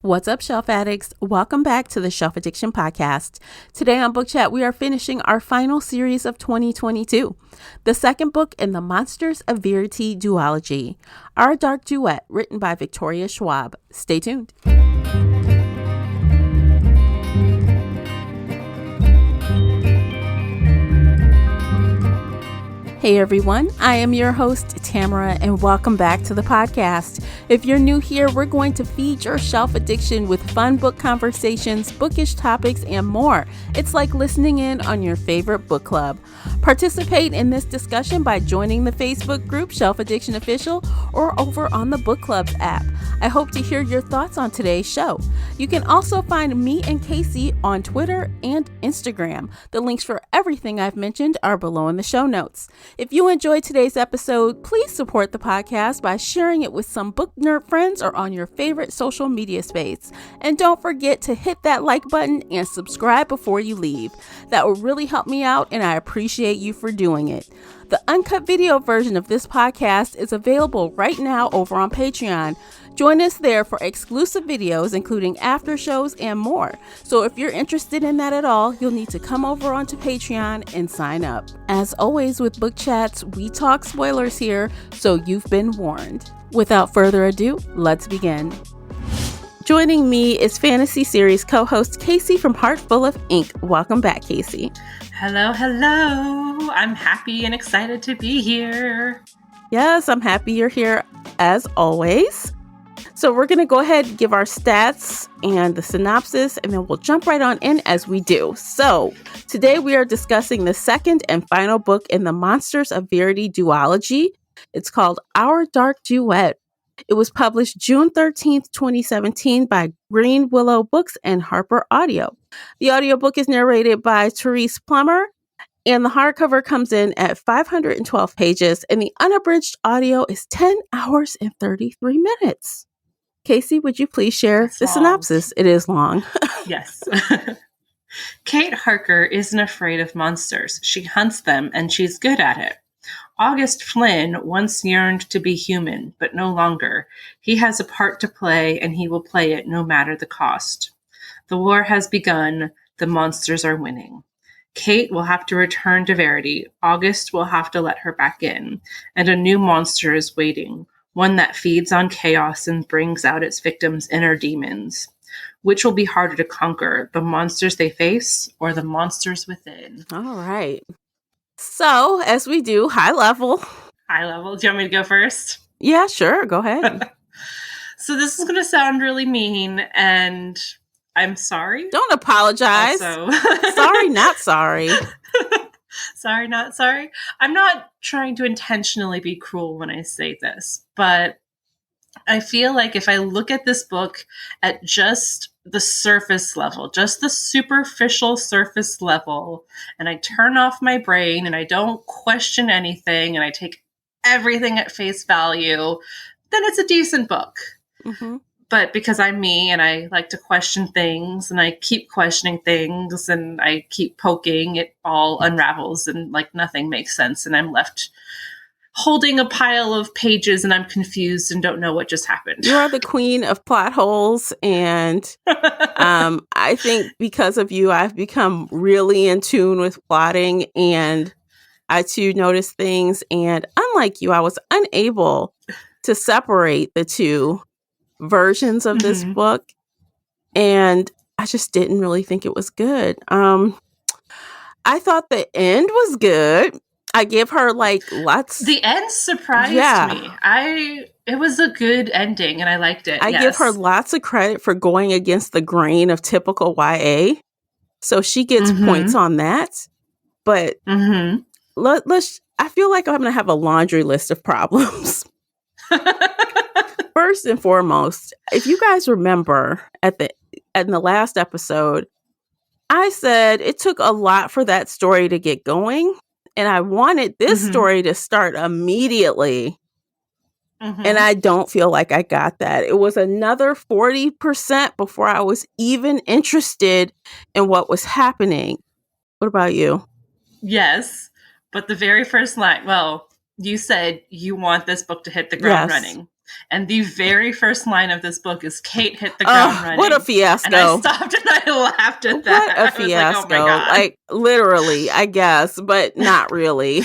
What's up, Shelf Addicts? Welcome back to the Shelf Addiction Podcast. Today on Book Chat, we are finishing our final series of 2022, the second book in the Monsters of Verity duology, Our Dark Duet, written by Victoria Schwab. Stay tuned. Hey everyone, I am your host, Tamara, and welcome back to the podcast. If you're new here, we're going to feed your shelf addiction with fun book conversations, bookish topics, and more. It's like listening in on your favorite book club. Participate in this discussion by joining the Facebook group Shelf Addiction Official or over on the Book Clubs app. I hope to hear your thoughts on today's show. You can also find me and Casey on Twitter and Instagram. The links for everything I've mentioned are below in the show notes. If you enjoyed today's episode, please support the podcast by sharing it with some book nerd friends or on your favorite social media space. And don't forget to hit that like button and subscribe before you leave. That will really help me out, and I appreciate you for doing it. The uncut video version of this podcast is available right now over on Patreon. Join us there for exclusive videos, including after shows and more. So if you're interested in that at all, you'll need to come over onto Patreon and sign up. As always with Book Chats, we talk spoilers here, so you've been warned. Without further ado, let's begin. Joining me is fantasy series co-host Casey from Heartful of Ink. Welcome back, Casey. Hello. I'm happy and excited to be here. Yes, I'm happy you're here as always. So we're going to go ahead and give our stats and the synopsis, and then we'll jump right on in as we do. So today we are discussing the second and final book in the Monsters of Verity duology. It's called Our Dark Duet. It was published June 13th, 2017 by Green Willow Books and Harper Audio. The audiobook is narrated by Therese Plummer, and the hardcover comes in at 512 pages, and the unabridged audio is 10 hours and 33 minutes. Casey, would you please share the synopsis? It is long. Yes. Kate Harker isn't afraid of monsters. She hunts them, and she's good at it. August Flynn once yearned to be human, but no longer. He has a part to play, and he will play it no matter the cost. The war has begun. The monsters are winning. Kate will have to return to Verity. August will have to let her back in. And a new monster is waiting. One that feeds on chaos and brings out its victims' inner demons. Which will be harder to conquer, the monsters they face or the monsters within? All right. So, as we do, high level. High level. Do you want me to go first? Yeah, sure. Go ahead. So this is going to sound really mean, and I'm sorry. Don't apologize. Also. Sorry, not sorry. Sorry, not sorry. I'm not trying to intentionally be cruel when I say this, but I feel like if I look at this book at just the surface level, just the superficial surface level, and I turn off my brain and I don't question anything and I take everything at face value, then it's a decent book. Mm-hmm. But because I'm me and I like to question things and I keep questioning things and I keep poking, it all unravels and like nothing makes sense. And I'm left holding a pile of pages and I'm confused and don't know what just happened. You are the queen of plot holes. And I think because of you, I've become really in tune with plotting, and I too notice things. And unlike you, I was unable to separate the two versions of this book, and I just didn't really think it was good. I thought the end was good. I give her lots. The end surprised me. It was a good ending, and I liked it. I give her lots of credit for going against the grain of typical YA, so she gets points on that. But let's. I feel like I'm going to have a laundry list of problems. First and foremost, if you guys remember in the last episode, I said it took a lot for that story to get going, and I wanted this story to start immediately. And I don't feel like I got that. It was another 40% before I was even interested in what was happening. What about you? Yes, but the very first line, well, you said you want this book to hit the ground running. And the very first line of this book is Kate hit the ground running. What a fiasco. And I stopped and I laughed at that. What a fiasco. I was like, oh my God. Like, literally, I guess, but not really.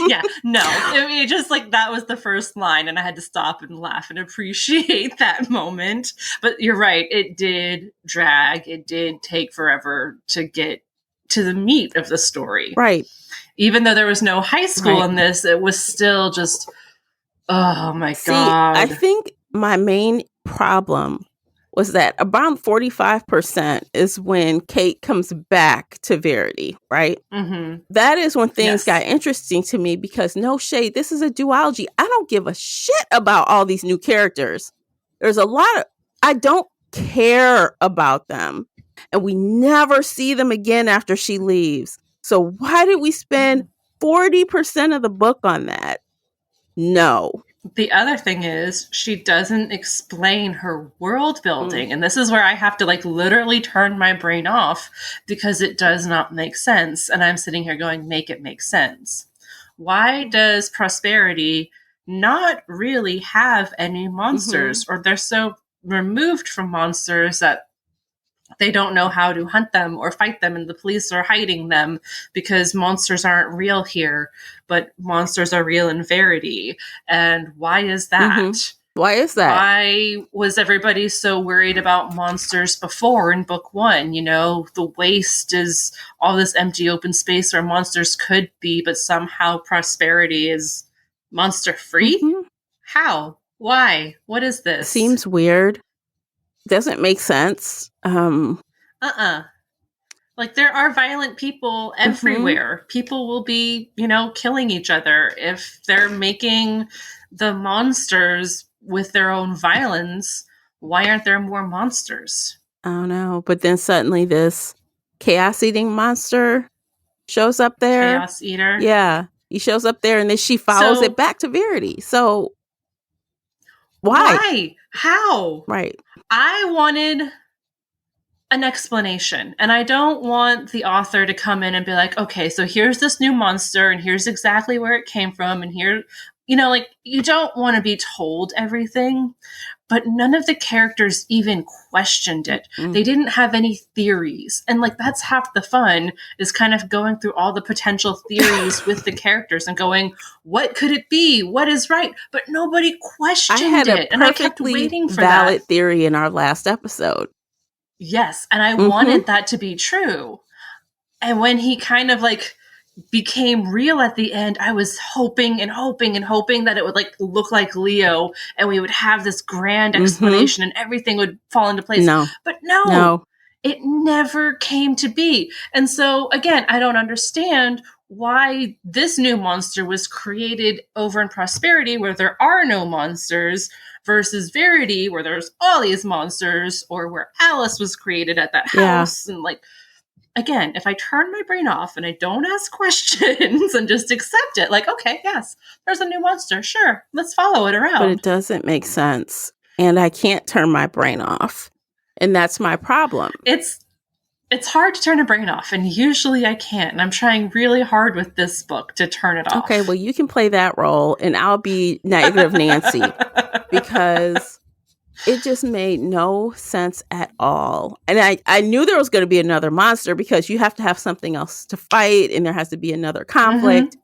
Yeah, no. It just like that was the first line, and I had to stop and laugh and appreciate that moment. But you're right, it did drag. It did take forever to get to the meat of the story. Right. Even though there was no high school in this, it was still just, oh my God. I think my main problem was that about 45% is when Kate comes back to Verity, right? Mm-hmm. That is when things got interesting to me because no shade, this is a duology. I don't give a shit about all these new characters. There's a lot of, I don't care about them. And we never see them again after she leaves. So why did we spend 40% of the book on that? No. The other thing is she doesn't explain her world building. And this is where I have to like literally turn my brain off because it does not make sense. And I'm sitting here going, make it make sense. Why does Prosperity not really have any monsters? Or they're so removed from monsters that they don't know how to hunt them or fight them, and the police are hiding them because monsters aren't real here, but monsters are real in Verity. And why is that? Why is that? Why was everybody so worried about monsters before in book one? You know, the waste is all this empty open space where monsters could be, but somehow Prosperity is monster free? How? Why? What is this? Seems weird. Doesn't make sense. Like there are violent people everywhere. People will be, you know, killing each other. If they're making the monsters with their own violence, why aren't there more monsters? I don't know. But then suddenly this chaos eating monster shows up there. Chaos eater. Yeah. He shows up there and then she follows it back to Verity. So why? How? Right. I wanted an explanation, and I don't want the author to come in and be like, okay, so here's this new monster and here's exactly where it came from. And here, you know, like you don't want to be told everything, but none of the characters even questioned it. They didn't have any theories. And like, that's half the fun is kind of going through all the potential theories with the characters and going, what could it be? What is right? But nobody questioned it. And I kept waiting for valid that theory in our last episode. Yes. And I wanted that to be true. And when he kind of like became real at the end, I was hoping and hoping and hoping that it would like look like Leo and we would have this grand explanation and everything would fall into place. But no, it never came to be. And so again, I don't understand why this new monster was created over in Prosperity where there are no monsters versus Verity where there's all these monsters, or where Alice was created at that house. And like, again, if I turn my brain off and I don't ask questions and just accept it, like, okay, yes, there's a new monster. Sure, let's follow it around. But it doesn't make sense. And I can't turn my brain off. And that's my problem. It's hard to turn a brain off, and usually I can't. And I'm trying really hard with this book to turn it off. Okay, well, you can play that role, and I'll be negative Nancy because it just made no sense at all. And I knew there was going to be another monster because you have to have something else to fight, and there has to be another conflict.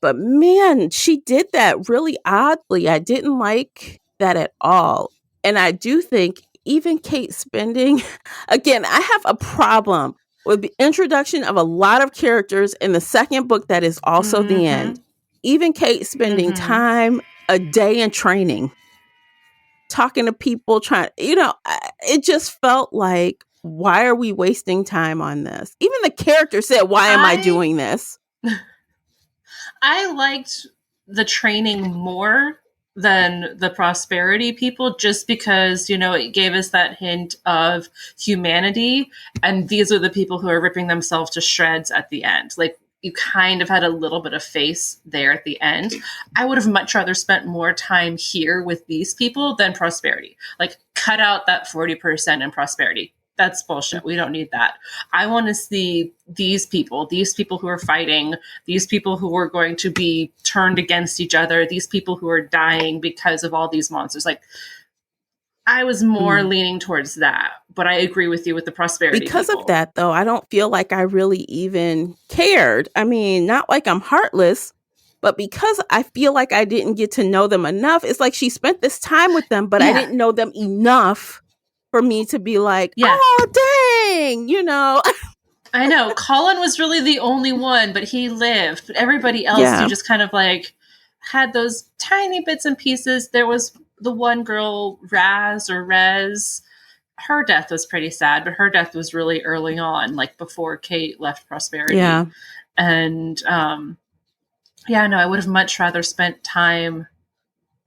But man, she did that really oddly. I didn't like that at all. And I do think even Kate spending, again, I have a problem with the introduction of a lot of characters in the second book that is also the end. Even Kate spending time a day in training, talking to people, trying, you know, it just felt like, why are we wasting time on this? Even the character said, why am I doing this? I liked the training more than the Prosperity people, just because, you know, it gave us that hint of humanity. And these are the people who are ripping themselves to shreds at the end. Like, you kind of had a little bit of face there at the end. I would have much rather spent more time here with these people than Prosperity. Like, cut out that 40% in Prosperity. That's bullshit. We don't need that. I want to see these people who are fighting, these people who are going to be turned against each other, these people who are dying because of all these monsters. Like, I was more leaning towards that, but I agree with you with the prosperity Because people. of that, though, I don't feel like I really even cared. I mean, not like I'm heartless, but because I feel like I didn't get to know them enough, it's like she spent this time with them, but I didn't know them enough for me to be like, oh, dang, you know. I know. Colin was really the only one, but he lived. But everybody else, you just kind of like had those tiny bits and pieces. There was the one girl, Rez. Her death was pretty sad, but her death was really early on, like before Kate left Prosperity. Yeah. And I would have much rather spent time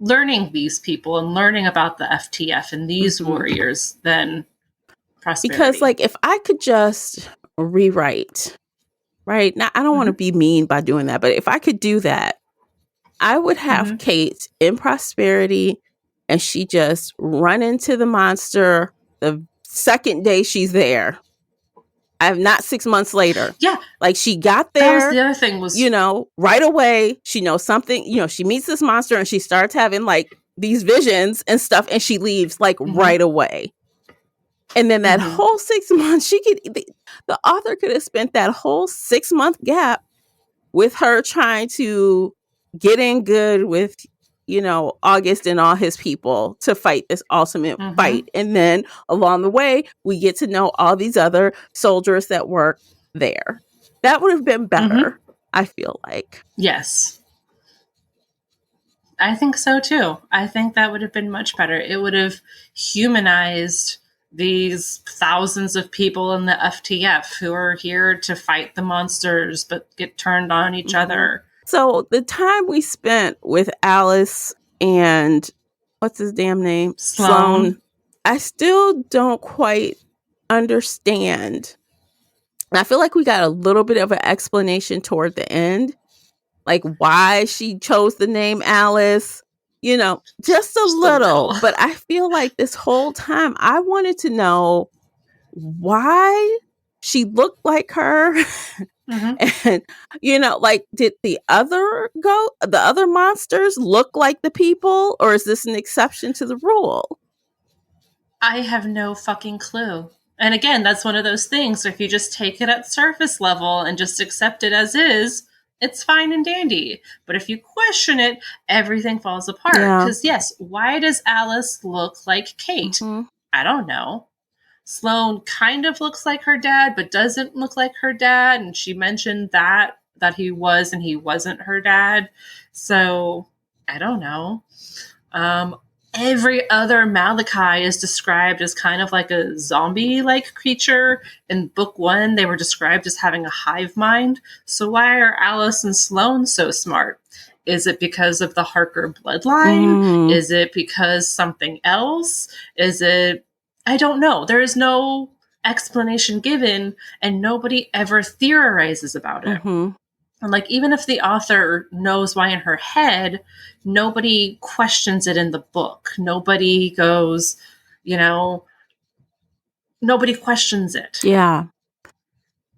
learning these people and learning about the FTF and these warriors than Prosperity. Because, like, if I could just rewrite, right? Now, I don't want to be mean by doing that, but if I could do that, I would have Kate in Prosperity and she just run into the monster the second day she's there. I have not 6 months later. Yeah. Like, she got there. That was the other thing was, right away. She knows something, she meets this monster and she starts having like these visions and stuff and she leaves like right away. And then that whole 6 months, the author could have spent that whole 6 month gap with her trying to get in good with, August and all his people to fight this ultimate fight. And then along the way, we get to know all these other soldiers that work there. That would have been better, I feel like. Yes. I think so too. I think that would have been much better. It would have humanized these thousands of people in the FTF who are here to fight the monsters but get turned on each other. So the time we spent with Alice and what's his damn name? Sloane. I still don't quite understand. And I feel like we got a little bit of an explanation toward the end, like why she chose the name Alice, just a little. But I feel like this whole time I wanted to know why she looked like her. And, like, did the other monsters look like the people, or is this an exception to the rule? I have no fucking clue. And again, that's one of those things. If you just take it at surface level and just accept it as is, it's fine and dandy. But if you question it, everything falls apart. Because yes, why does Alice look like Kate? I don't know. Sloane kind of looks like her dad, but doesn't look like her dad. And she mentioned that he was and he wasn't her dad. So I don't know. Every other Malachi is described as kind of like a zombie-like creature. In book 1, they were described as having a hive mind. So why are Alice and Sloane so smart? Is it because of the Harker bloodline? Is it because something else? Is it... I don't know. There is no explanation given, and nobody ever theorizes about it. And like, even if the author knows why in her head, nobody questions it in the book. Nobody goes, nobody questions it. Yeah.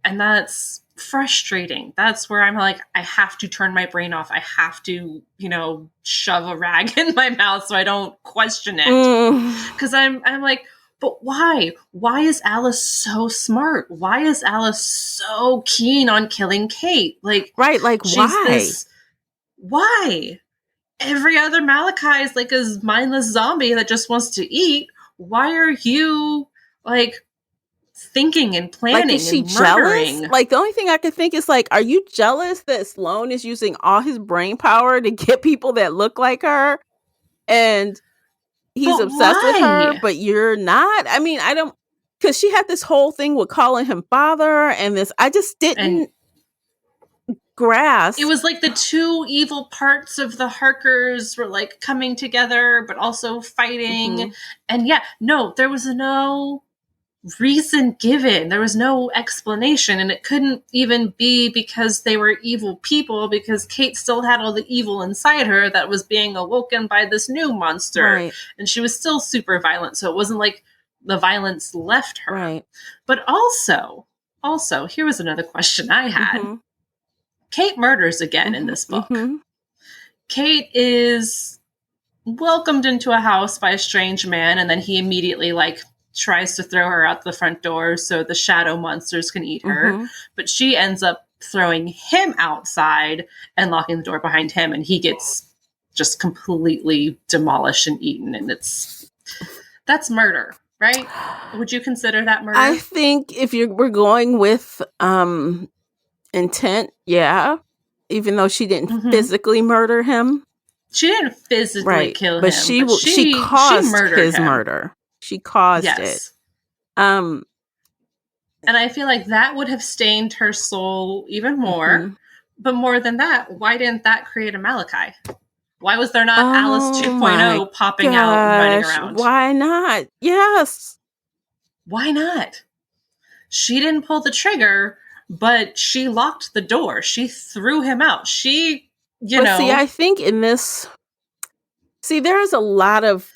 And that's frustrating. That's where I'm like, I have to turn my brain off. I have to, shove a rag in my mouth so I don't question it. Because I'm like, but why? Why is Alice so smart? Why is Alice so keen on killing Kate? Like, right, like, why? Why? Every other Malachi is like a mindless zombie that just wants to eat. Why are you, like, thinking and planning like, is she and murdering? Jealous? Like, the only thing I could think is, like, are you jealous that Sloane is using all his brain power to get people that look like her? And... he's obsessed with her, but you're not. I mean, I don't, because she had this whole thing with calling him father, and this, I just didn't grasp. It was like the two evil parts of the Harkers were like coming together, but also fighting. And there was no reason given. There was no explanation, and it couldn't even be because they were evil people, because Kate still had all the evil inside her that was being awoken by this new monster, and she was still super violent. So it wasn't like the violence left her. Right. But also, here was another question I had. Mm-hmm. Kate murders again Mm-hmm. in this book. Mm-hmm. Kate is welcomed into a house by a strange man, and then he immediately tries to throw her out the front door so the shadow monsters can eat her. Mm-hmm. But she ends up throwing him outside and locking the door behind him, and he gets just completely demolished and eaten. And that's murder, right? Would you consider that murder? I think if we're going with intent, yeah. Even though she didn't physically murder him. She didn't physically kill him, but she caused his murder. She caused it. And I feel like that would have stained her soul even more. Mm-hmm. But more than that, why didn't that create a Malachi? Why was there not Alice 2.0 popping out and running around? Why not? Yes. Why not? She didn't pull the trigger, but she locked the door. She threw him out. See, I think in this... See, there's a lot of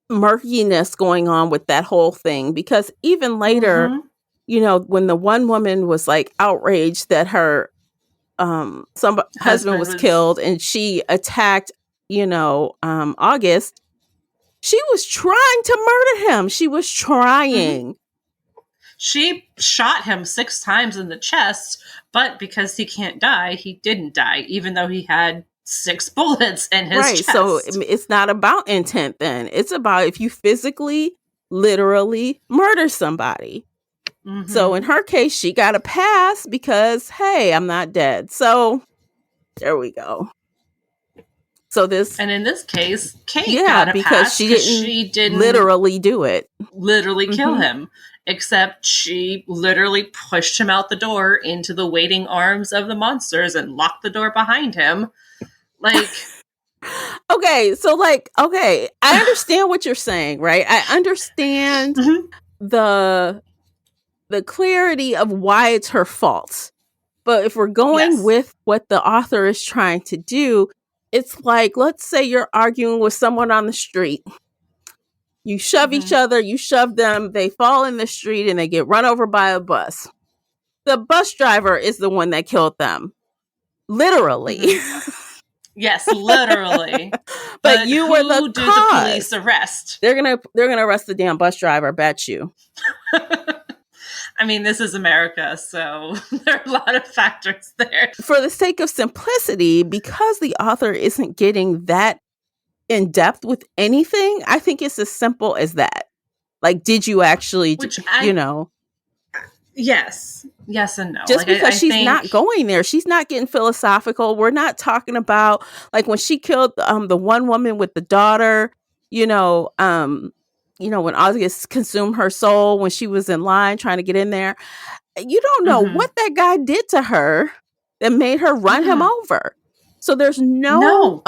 murkiness going on with that whole thing, because even later, when the one woman was outraged that her husband was killed and she attacked, August, she was trying to murder him. She was trying. She shot him 6 times in the chest, but because he can't die, he didn't die, even though he had 6 bullets in his chest. So it's not about intent then. It's about if you physically, literally murder somebody. Mm-hmm. So in her case, she got a pass because, hey, I'm not dead. So there we go. And in this case, Kate got a pass because she didn't literally do it. Literally kill him. Except she literally pushed him out the door into the waiting arms of the monsters and locked the door behind him. Okay, I understand what you're saying, right? I understand the clarity of why it's her fault. But if we're going with what the author is trying to do, it's let's say you're arguing with someone on the street. You shove each other, you shove them, they fall in the street and they get run over by a bus. The bus driver is the one that killed them. Literally. Yes, literally. But you were the cause. The police arrest? They're gonna arrest the damn bus driver, bet you. I mean, this is America, so there are a lot of factors there. For the sake of simplicity, because the author isn't getting that in depth with anything, I think it's as simple as that. Did you actually, Yes and no. Just because she's not going there. She's not getting philosophical. We're not talking about when she killed the one woman with the daughter, when August consumed her soul when she was in line trying to get in there. You don't know what that guy did to her that made her run him over. So there's no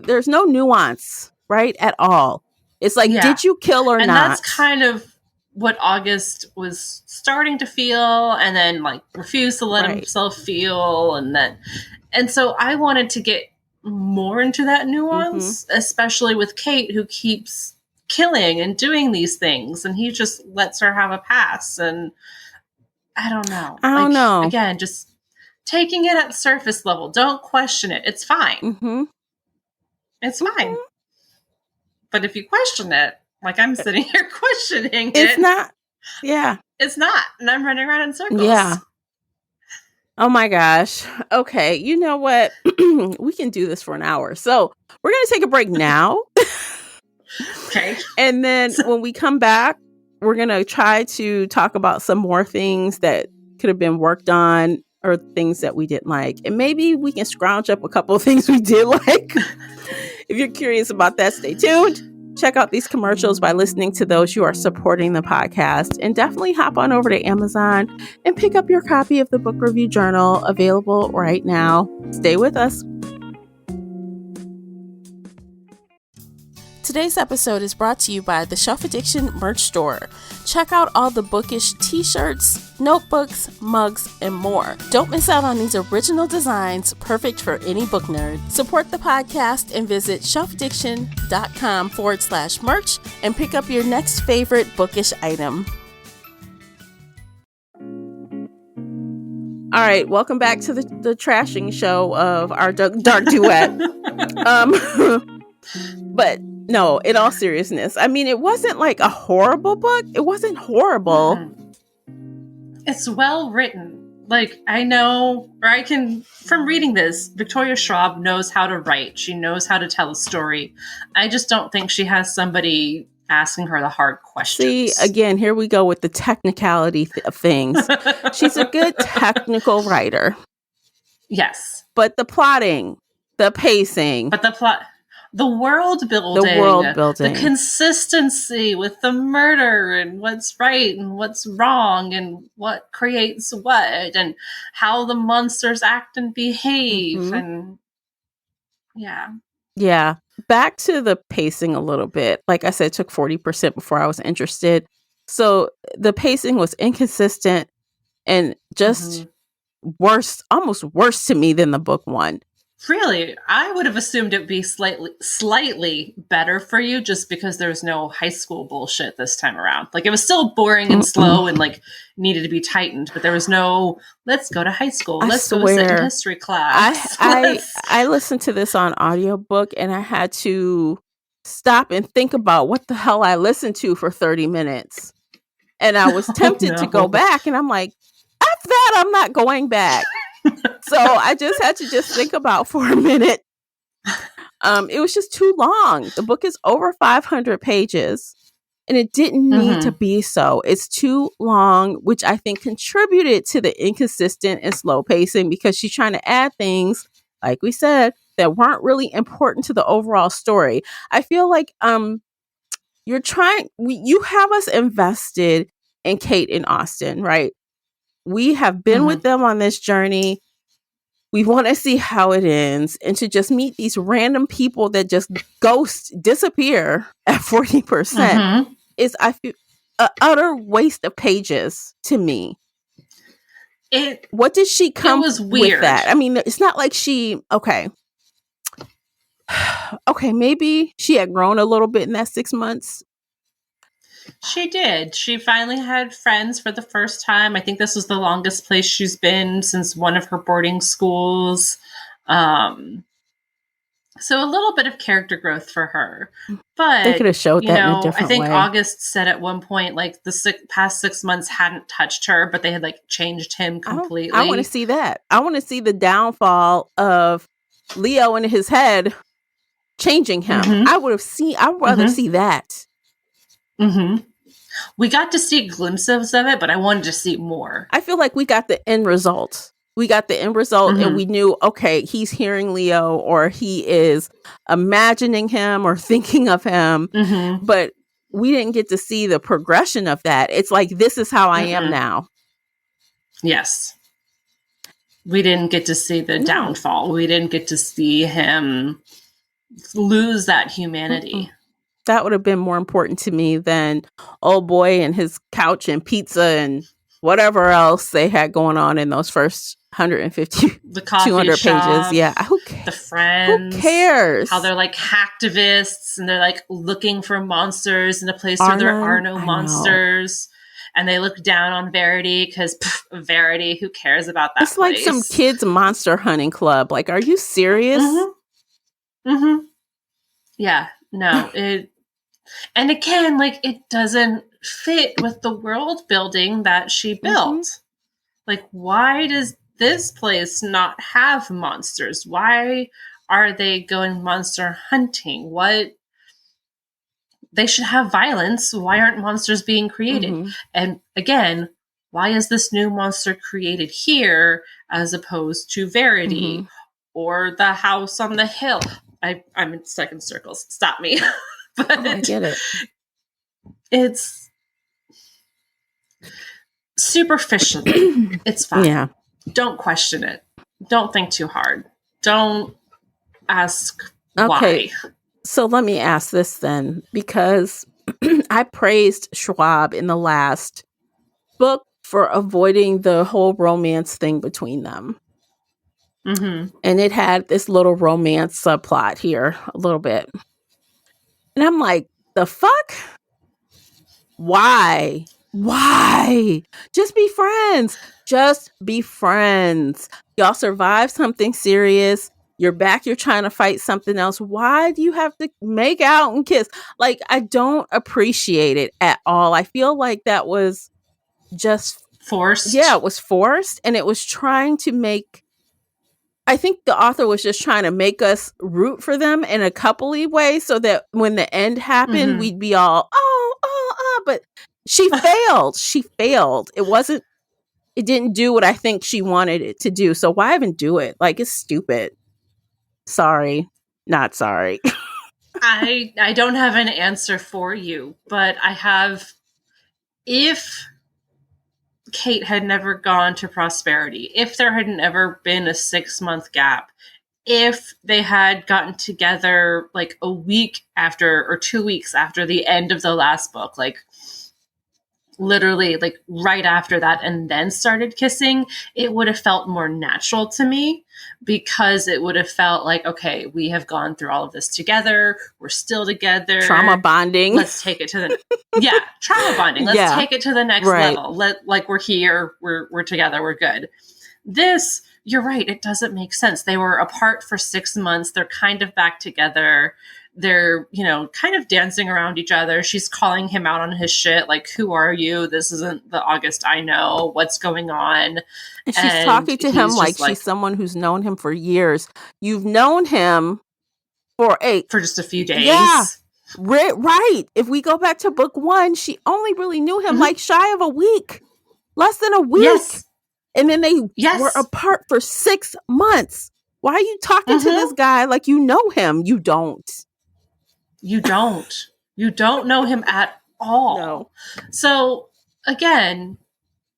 there's no nuance, right, at all. It's did you kill or not? And that's kind of what August was starting to feel, and then refused to let himself feel, and so I wanted to get more into that nuance, especially with Kate, who keeps killing and doing these things, and he just lets her have a pass. And I don't know. Again, just taking it at surface level. Don't question it. It's fine. It's fine. But if you question it, I'm sitting here questioning it. It's not. Yeah. It's not. And I'm running around in circles. Yeah. Oh my gosh. Okay. You know what? We can do this for an hour. So we're going to take a break now. Okay. And then when we come back, we're going to try to talk about some more things that could have been worked on or things that we didn't like. And maybe we can scrounge up a couple of things we did like. If you're curious about that, stay tuned. Check out these commercials by listening to those who are supporting the podcast, and definitely hop on over to Amazon and pick up your copy of the Book Review Journal, available right now. Stay with us. Today's episode is brought to you by the Shelf Addiction merch store. Check out all the bookish t-shirts, notebooks, mugs, and more. Don't miss out on these original designs, perfect for any book nerd. Support the podcast and visit shelfaddiction.com/merch and pick up your next favorite bookish item. All right, welcome back to the trashing show of our dark duet. But no, in all seriousness, I mean, it wasn't like a horrible book. It wasn't horrible. It's well written. Like, I know, or I can, from reading this, Victoria Schwab knows how to write. She knows how to tell a story. I just don't think she has somebody asking her the hard questions. See, again, here we go with the technicality of things. She's a good technical writer. Yes. But the plotting, the pacing. But the plot... The world building, the consistency with the murder and what's right and what's wrong and what creates what and how the monsters act and behave. And yeah. Back to the pacing a little bit. Like I said, it took 40% before I was interested. So the pacing was inconsistent and just worse, almost worse to me than the book one. Really? I would have assumed it would be slightly better for you just because there's no high school bullshit this time around. Like, it was still boring and slow and like needed to be tightened, but there was no, let's go to high school. Let's go sit in history class. I listened to this on audiobook and I had to stop and think about what the hell I listened to for 30 minutes. And I was tempted to go back and I'm like, after that, I'm not going back. So I just had to think about for a minute. It was just too long. The book is over 500 pages and it didn't need to be so. It's too long, which I think contributed to the inconsistent and slow pacing because she's trying to add things, like we said, that weren't really important to the overall story. I feel like you have us invested in Kate and Austin, right? We have been with them on this journey. We want to see how it ends. And to just meet these random people that just disappear at 40% is, I feel, an utter waste of pages to me. What did she come with that? I mean, it's not like okay, maybe she had grown a little bit in that 6 months. She did. She finally had friends for the first time. I think this was the longest place she's been since one of her boarding schools. So a little bit of character growth for her. But they could have showed that in a different way. I think August said at one point, like, the past 6 months hadn't touched her, but they had like changed him completely. I want to see that. I want to see the downfall of Leo in his head changing him. I'd rather see that. We got to see glimpses of it, but I wanted to see more. I feel like we got the end result. And we knew, okay, he's hearing Leo or he is imagining him or thinking of him. But we didn't get to see the progression of that. It's like, this is how I am now. Yes. We didn't get to see the downfall. We didn't get to see him lose that humanity. That would have been more important to me than old boy and his couch and pizza and whatever else they had going on in those first 150, the coffee 200 shop, pages. Yeah. The friends. Who cares? How they're like hacktivists and they're like looking for monsters in a place where there are no monsters. And they look down on Verity because Verity, who cares about that? It's place? Like some kids' monster hunting club. Like, are you serious? Yeah. No, and again, like, it doesn't fit with the world building that she built. Like, why does this place not have monsters? Why are they going monster hunting? They should have violence. Why aren't monsters being created? And again, why is this new monster created here as opposed to Verity or the house on the hill? I'm in second circles. Stop me. But I get it. It's superficial. It's fine. Yeah. Don't question it. Don't think too hard. Don't ask why. So let me ask this then, because I praised Schwab in the last book for avoiding the whole romance thing between them. Mm-hmm. And it had this little romance subplot here a little bit. And I'm like, the fuck? Why? Why? Just be friends. Just be friends. Y'all survived something serious. You're back. You're trying to fight something else. Why do you have to make out and kiss? Like, I don't appreciate it at all. I feel like that was just, Forced. yeah, it was forced. And it was trying to make, I think the author was just trying to make us root for them in a coupley way so that when the end happened, we'd be all, but she failed. She failed. It didn't do what I think she wanted it to do. So why even do it? Like, it's stupid. Sorry. Not sorry. I don't have an answer for you, but I have. If Kate had never gone to Prosperity, if there had never been a 6-month gap, if they had gotten together like a week after or 2 weeks after the end of the last book, like literally like right after that, and then started kissing, it would have felt more natural to me, because it would have felt like, okay, we have gone through all of this together, we're still together, Trauma bonding. let's take it to the trauma bonding, let's take it to the next level, like we're here, we're together, we're good. This, you're right, it doesn't make sense. They were apart for 6 months, they're kind of back together, they're, kind of dancing around each other. She's calling him out on his shit, like, who are you? This isn't the August I know. What's going on? And she's talking to him like she's someone who's known him for years. You've known him for just a few days. Yeah, right. If we go back to book 1, she only really knew him like shy of a week. Less than a week. Yes. And then they were apart for 6 months. Why are you talking to this guy like you know him? You don't. You don't. You don't know him at all. No. So, again,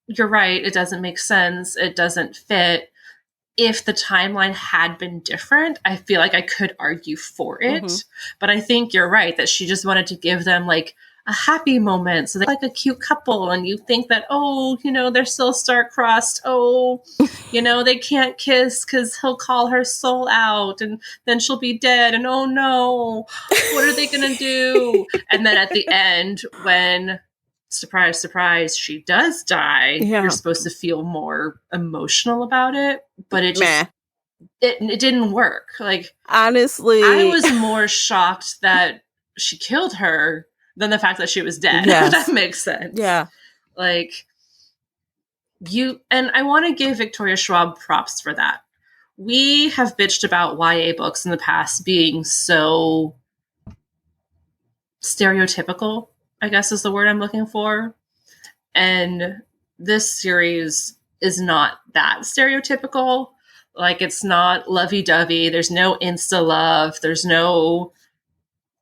you're right. It doesn't make sense. It doesn't fit. If the timeline had been different, I feel like I could argue for it. But I think you're right that she just wanted to give them like a happy moment. So they're like a cute couple. And you think that, they're still star-crossed. They can't kiss because he'll call her soul out and then she'll be dead. And oh no, what are they going to do? And then at the end, when, surprise, surprise, she does die, you're supposed to feel more emotional about it. But it just, it didn't work. Like, honestly, I was more shocked that she killed her than the fact that she was dead. Yes. If that makes sense. Yeah. Like, and I want to give Victoria Schwab props for that. We have bitched about YA books in the past being so stereotypical, I guess is the word I'm looking for. And this series is not that stereotypical. Like, it's not lovey-dovey. There's no insta-love. There's no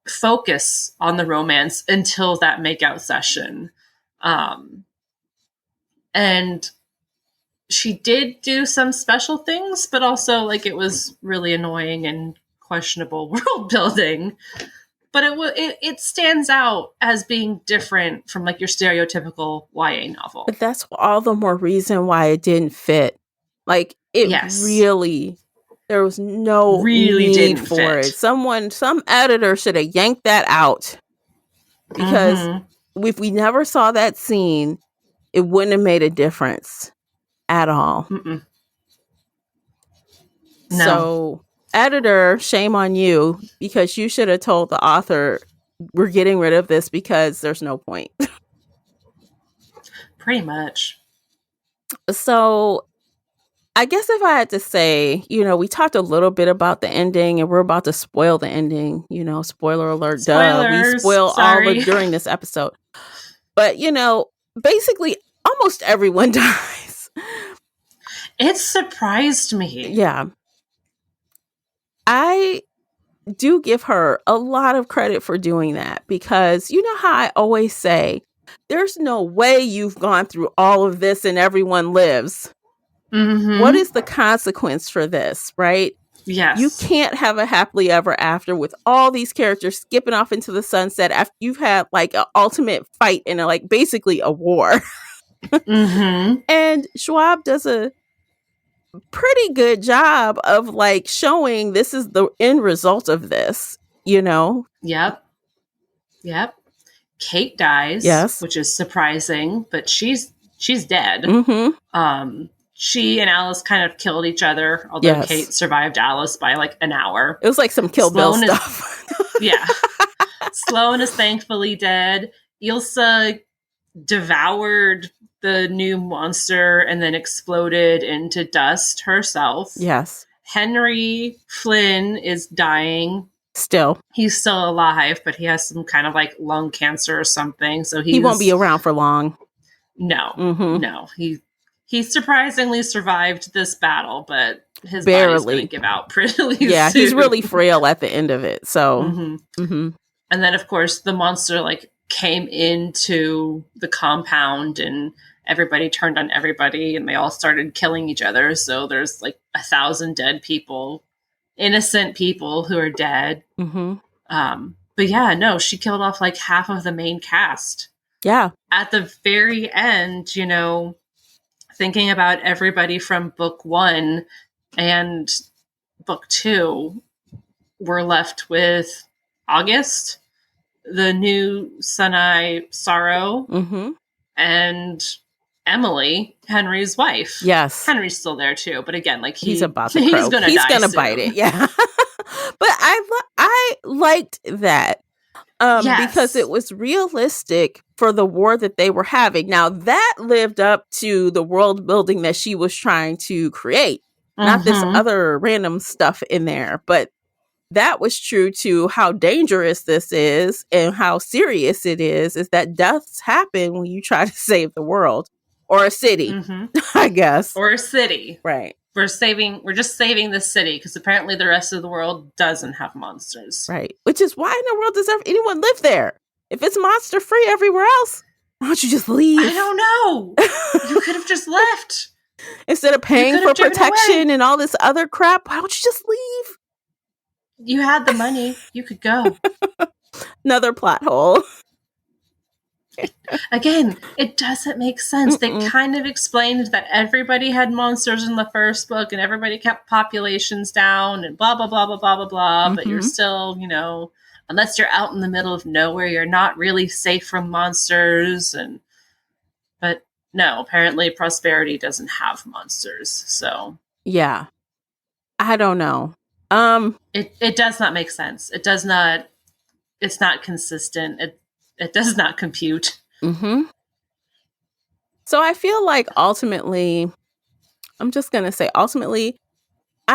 focus on the romance until that makeout session. And she did do some special things, but also, like, it was really annoying and questionable world building. But it stands out as being different from, like, your stereotypical YA novel. But that's all the more reason why it didn't fit. Like, it really, there was no need for it. Some editor should have yanked that out. Because if we never saw that scene, it wouldn't have made a difference at all. No. So, editor, shame on you, because you should have told the author, we're getting rid of this because there's no point. Pretty much. So, I guess if I had to say, we talked a little bit about the ending and we're about to spoil the ending, spoiler alert, Spoilers, we spoil all of during this episode. But, basically almost everyone dies. It surprised me. Yeah. I do give her a lot of credit for doing that, because you know how I always say, there's no way you've gone through all of this and everyone lives. What is the consequence for this, right? You Yes. can't have a happily ever after with all these characters skipping off into the sunset after you've had like an ultimate fight in like basically a war. Mm-hmm. And Schwab does a pretty good job of like showing this is the end result of this, you know? Yep. Yep. Kate dies, Yes. which is surprising, but she's dead. Mm-hmm. She and Alice kind of killed each other, although Yes. Kate survived Alice by like an hour. It was like some Kill Bill Sloane is stuff. yeah. Sloane is thankfully dead. Ilsa devoured the new monster and then exploded into dust herself. Yes. Henry Flynn is dying. Still. He's still alive, but he has some kind of like lung cancer or something. So He won't be around for long. No, Mm-hmm. no. He surprisingly survived this battle, but his body's Barely. going to give out pretty Yeah, soon. he's really frail at the end of it. So, Mm-hmm. And then, of course, the monster like came into the compound, and everybody turned on everybody, and they all started killing each other. So there's like 1,000 dead people, innocent people who are dead. Mm-hmm. But yeah, no, she killed off like half of the main cast. Yeah. At the very end, you know, thinking about everybody from book 1 and book 2, we're left with August, the new Sunai Sorrow, and Emily, Henry's wife. Yes. Henry's still there too, but again, like he's about to croak. He's gonna bite it. Yeah. But I liked that. Yes. Because it was realistic for the war that they were having. Now that lived up to the world building that she was trying to create, not this other random stuff in there, but that was true to how dangerous this is and how serious it is that deaths happen when you try to save the world or a city, I guess. Or a city. Right. We're just saving the city because apparently the rest of the world doesn't have monsters. Right. Which is why in the world does anyone live there? If it's monster free everywhere else, why don't you just leave? I don't know. You could have just left. Instead of paying for protection and all this other crap, why don't you just leave? You had the money. You could go. Another plot hole. Again, it doesn't make sense. They kind of explained that everybody had monsters in the first book and everybody kept populations down and blah, blah, blah, blah, blah, blah, blah. But you're still, you know, unless you're out in the middle of nowhere, you're not really safe from monsters. But no, apparently Prosperity doesn't have monsters. So yeah, I don't know. It does not make sense. It does not. It's not consistent. It does not compute. So I feel like ultimately, I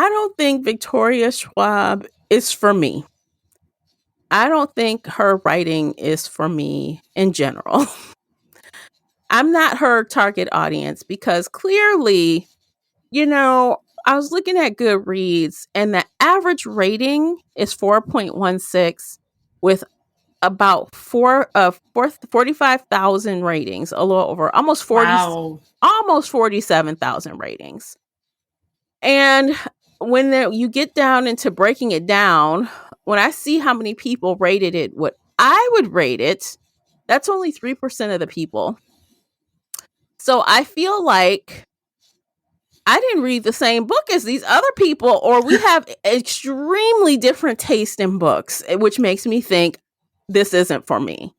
don't think Victoria Schwab is for me. I don't think her writing is for me in general. I'm not her target audience because clearly, you know, I was looking at Goodreads and the average rating is 4.16 with about 45,000 ratings, a little over almost 47,000 ratings. And when you get down into breaking it down, when I see how many people rated it, what I would rate it, that's only 3% of the people. So I feel like I didn't read the same book as these other people, or we have extremely different taste in books, which makes me think this isn't for me.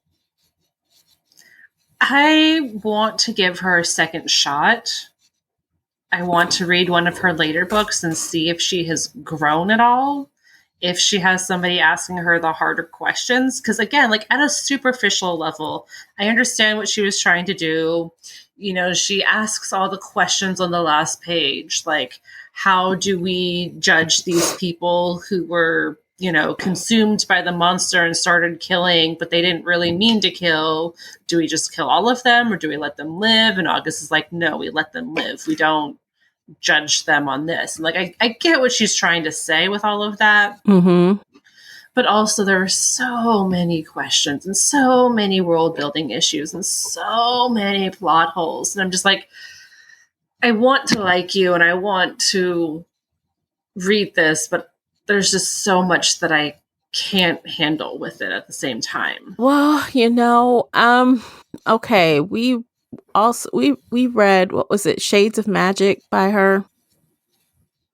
I want to give her a second shot. I want to read one of her later books and see if she has grown at all. If she has somebody asking her the harder questions. Because again, like at a superficial level, I understand what she was trying to do. You know, she asks all the questions on the last page. Like, how do we judge these people who were, you know, consumed by the monster and started killing, but they didn't really mean to kill? Do we just kill all of them or do we let them live? And August is like, no, we let them live. We don't judge them on this. And like, I get what she's trying to say with all of that. But also there are so many questions and so many world building issues and so many plot holes. And I'm just like, I want to like you and I want to read this, but there's just so much that I can't handle with it at the same time. Well, okay, we read, what was it, Shades of Magic by her.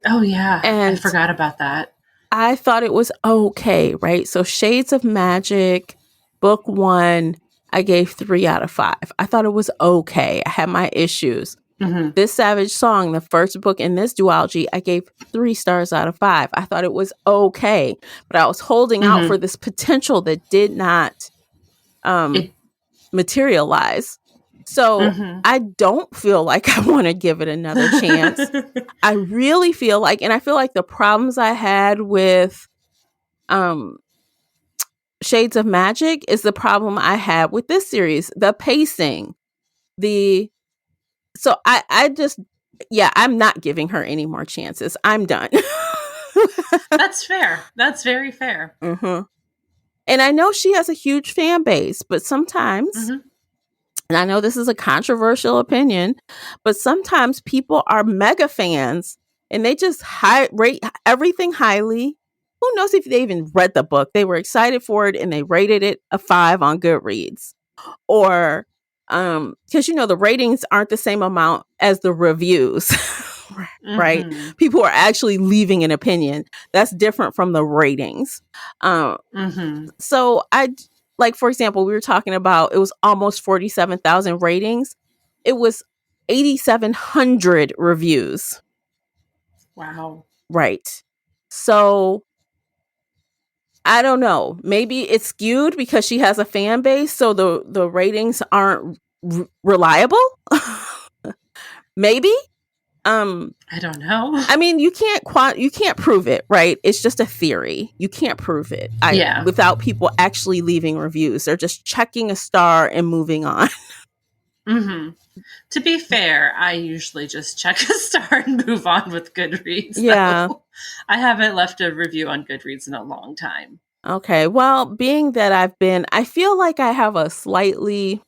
Oh yeah, I And forgot about that. I thought it was okay, right? So Shades of Magic, book 1, I gave 3 out of 5. I thought it was okay. I had my issues. Mm-hmm. This Savage Song, the first book in this duology, I gave 3 stars out of 5. I thought it was okay, but I was holding out for this potential that did not materialize. So I don't feel like I want to give it another chance. I really feel like, and I feel like the problems I had with Shades of Magic is the problem I had with this series. The pacing, so I just, I'm not giving her any more chances. I'm done. That's fair. That's very fair. Mm-hmm. And I know she has a huge fan base, but sometimes, and I know this is a controversial opinion, but sometimes people are mega fans and they just rate everything highly. Who knows if they even read the book? They were excited for it and they rated it a 5 on Goodreads. Or because the ratings aren't the same amount as the reviews. Right? People are actually leaving an opinion. That's different from the ratings. So like, for example, we were talking about, it was almost 47,000 ratings. It was 8,700 reviews. Wow. Right. So I don't know. Maybe it's skewed because she has a fan base, so the ratings aren't reliable. Maybe. I don't know. I mean, you can't prove it, right? It's just a theory. You can't prove it. Without people actually leaving reviews. They're just checking a star and moving on. To be fair, I usually just check a star and move on with Goodreads. Yeah. Though. I haven't left a review on Goodreads in a long time. Okay. Well, being that I feel like I have a slightly,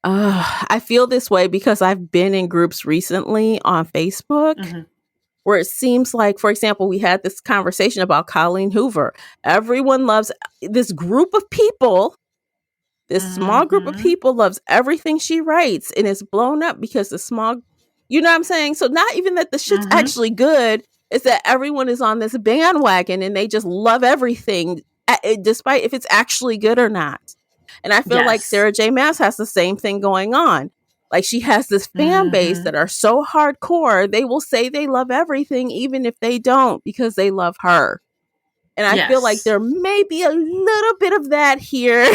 I feel this way because I've been in groups recently on Facebook where it seems like, for example, we had this conversation about Colleen Hoover. Everyone loves this group of people. This small group of people loves everything she writes, and it's blown up because the small, you know what I'm saying? So not even that the shit's actually good, it's that everyone is on this bandwagon and they just love everything, despite if it's actually good or not. And I feel like Sarah J. Maas has the same thing going on. Like, she has this fan base that are so hardcore, they will say they love everything, even if they don't, because they love her. And I feel like there may be a little bit of that here.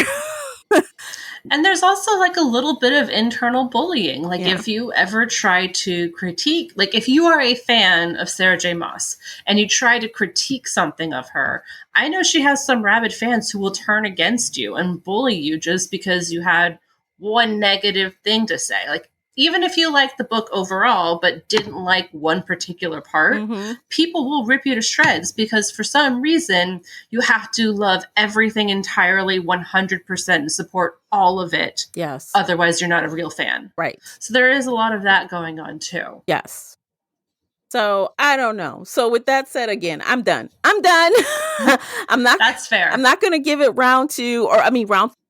And there's also like a little bit of internal bullying. Like if you ever try to critique, like if you are a fan of Sarah J. Maas and you try to critique something of her, I know she has some rabid fans who will turn against you and bully you just because you had one negative thing to say. Like, even if you like the book overall, but didn't like one particular part, people will rip you to shreds because for some reason you have to love everything entirely 100% and support all of it. Yes. Otherwise, you're not a real fan. Right. So there is a lot of that going on too. Yes. So I don't know. So with that said, again, I'm done. I'm not. That's fair. I'm not going to give it round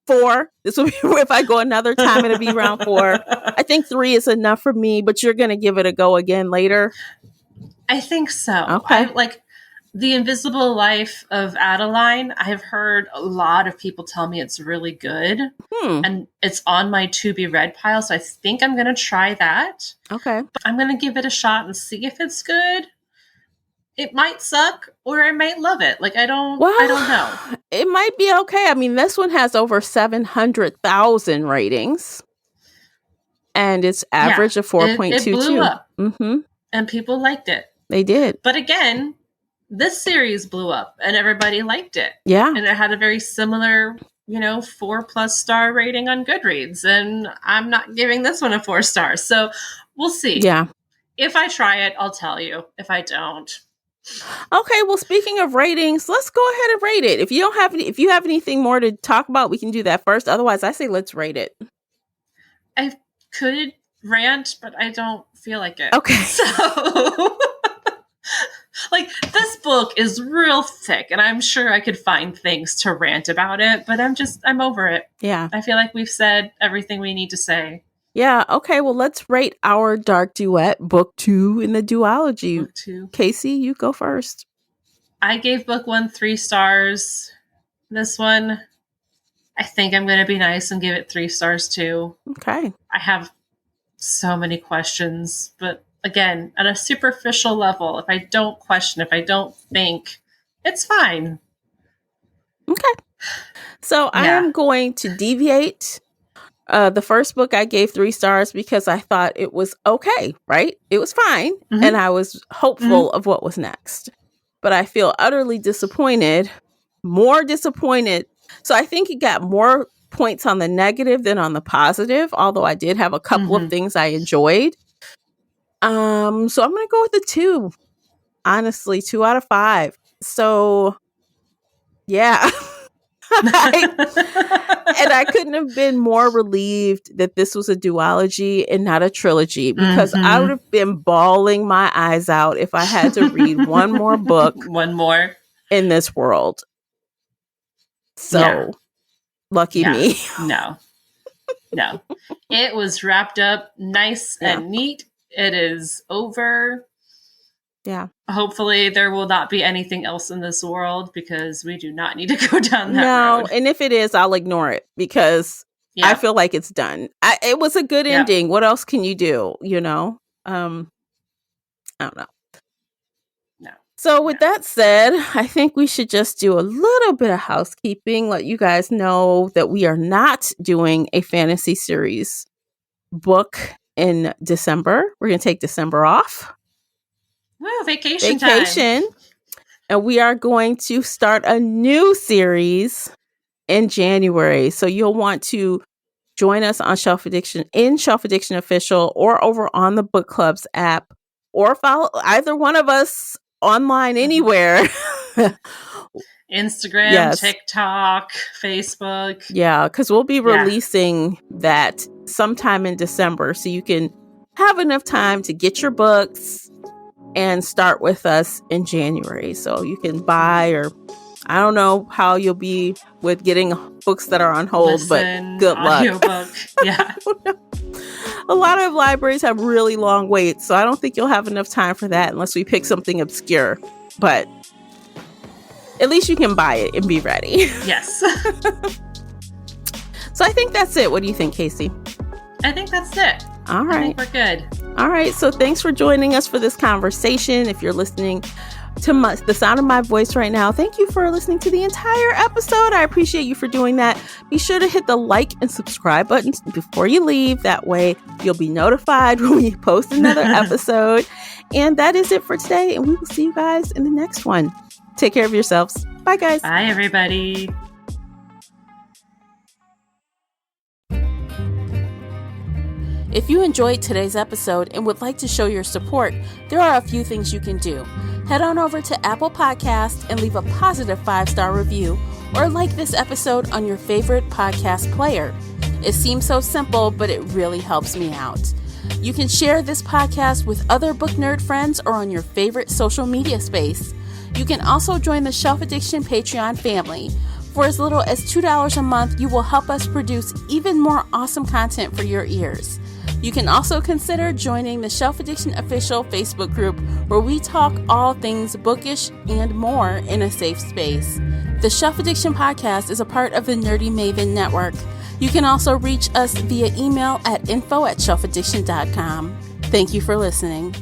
4. This will be if I go another time, it'll be round 4. I think 3 is enough for me, but you're going to give it a go again later. I think so. Okay. Like The Invisible Life of Adeline, I've heard a lot of people tell me it's really good. And it's on my to be read pile, so I think I'm going to try that. Okay. But I'm going to give it a shot and see if it's good. It might suck or I might love it. Like, I don't know. It might be okay. I mean, this one has over 700,000 ratings. And it's average of 4.22. It blew up. And people liked it. They did. But again, this series blew up and everybody liked it. Yeah. And it had a very similar, 4+ star rating on Goodreads. And I'm not giving this one a 4 stars. So we'll see. Yeah. If I try it, I'll tell you. If I don't. Okay, well, speaking of ratings, let's go ahead and rate it. If you have anything more to talk about, we can do that first. Otherwise, I say let's rate it. I could rant, but I don't feel like it. Okay. So Like, this book is real thick, and I'm sure I could find things to rant about it, but I'm over it. Yeah. I feel like we've said everything we need to say. Yeah. Okay. Well, let's rate our Dark Duet, book 2 in the duology. Book 2. Casey, you go first. I gave book 1 3 stars. This one, I think I'm going to be nice and give it 3 stars too. Okay. I have so many questions, but again, at a superficial level, if I don't question, if I don't think, it's fine. Okay. So I am going to deviate. The first book I gave 3 stars because I thought it was okay, right? It was fine. Mm-hmm. And I was hopeful of what was next. But I feel utterly disappointed, more disappointed. So I think it got more points on the negative than on the positive, although I did have a couple of things I enjoyed. So I'm going to go with the 2. Honestly, 2 out of 5. So, yeah. And I couldn't have been more relieved that this was a duology and not a trilogy, because I would have been bawling my eyes out if I had to read one more book in this world. So lucky me. No. It was wrapped up nice and neat. It is over. Yeah. Hopefully there will not be anything else in this world, because we do not need to go down that road. And if it is, I'll ignore it, because I feel like it's done. It was a good ending. What else can you do? I don't know. No. So with that said, I think we should just do a little bit of housekeeping, let you guys know that we are not doing a fantasy series book in December. We're going to take December off. Woo, vacation time. And we are going to start a new series in January. So you'll want to join us on Shelf Addiction, in Shelf Addiction Official, or over on the Book Club's app, or follow either one of us online anywhere. Instagram, TikTok, Facebook. Yeah, because we'll be releasing that sometime in December. So you can have enough time to get your books and start with us in January. So you can buy, or I don't know how you'll be with getting books that are on hold, but good luck. Yeah. A lot of libraries have really long waits, so I don't think you'll have enough time for that unless we pick something obscure. But at least you can buy it and be ready. Yes. So I think that's it. What do you think, Casey? I think that's it. All right. I think we're good. All right. So thanks for joining us for this conversation. If you're listening to the sound of my voice right now, thank you for listening to the entire episode. I appreciate you for doing that. Be sure to hit the like and subscribe buttons before you leave. That way you'll be notified when we post another episode. And that is it for today. And we will see you guys in the next one. Take care of yourselves. Bye, guys. Bye, everybody. If you enjoyed today's episode and would like to show your support, there are a few things you can do. Head on over to Apple Podcasts and leave a positive 5-star review, or like this episode on your favorite podcast player. It seems so simple, but it really helps me out. You can share this podcast with other book nerd friends or on your favorite social media space. You can also join the Shelf Addiction Patreon family. For as little as $2 a month, you will help us produce even more awesome content for your ears. You can also consider joining the Shelf Addiction Official Facebook group, where we talk all things bookish and more in a safe space. The Shelf Addiction podcast is a part of the Nerdy Maven Network. You can also reach us via email at info@shelfaddiction.com. Thank you for listening.